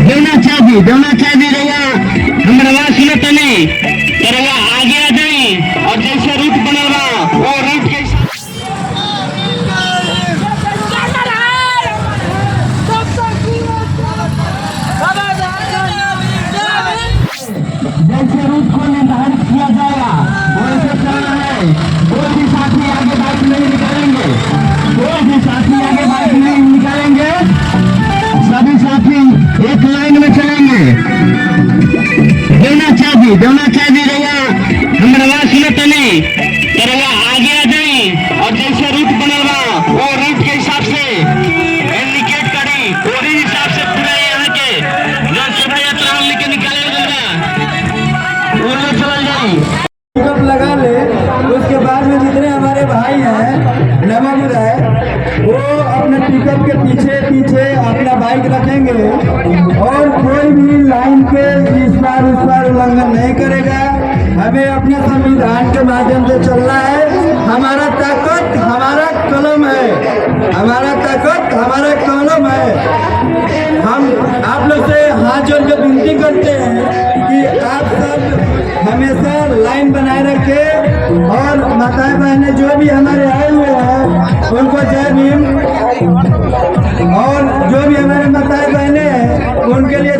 देवना चाहिए रहुआ हमर आवाज सुनत नहीं तो रहुआ आगे आ जाई और जैसे रूट बनल बा वो रूट के जैसे रूट को निर्धारित किया जाएगा वैसे चलना है। कोई भी साथी आगे बाइक नहीं निकालेंगे, कोई भी साथी आगे बाइक नहीं निकालेंगे, सभी साथी एक लाइन में चलेंगे। देवना चाहिए रहुआ हमर आवाज सुनत नहीं तो रहुआ आगे आ जाई और जैसे रूट बनल बा वो रूट के हिसाब से इंडिकेट करी, वही हिसाब से पूरा यहाँ के जो शोभा यात्रा हम लेके निकाले वो लोग चल जाए। पिकअप लगा ले, उसके बाद में जितने हमारे भाई हैं नवामुदाय वो अपने पिकअप के पीछे पीछे अपना बाइक रखेंगे और कोई भी लाइन के इस पार उस पार उल्लंघन नहीं करेगा। हमें अपने संविधान के माध्यम से चलना है। हमारा ताकत हमारा कलम है, हमारा ताकत हमारा कलम है। हम आप लोग से हाथ जोड़ के विनती करते हैं कि आप सब हमेशा लाइन बनाए रखे और माताएं बहनें जो भी हमारे आए हुए हैं उनको जय भीम, और जो भी हमारे माताएं बहनें हैं उनके लिए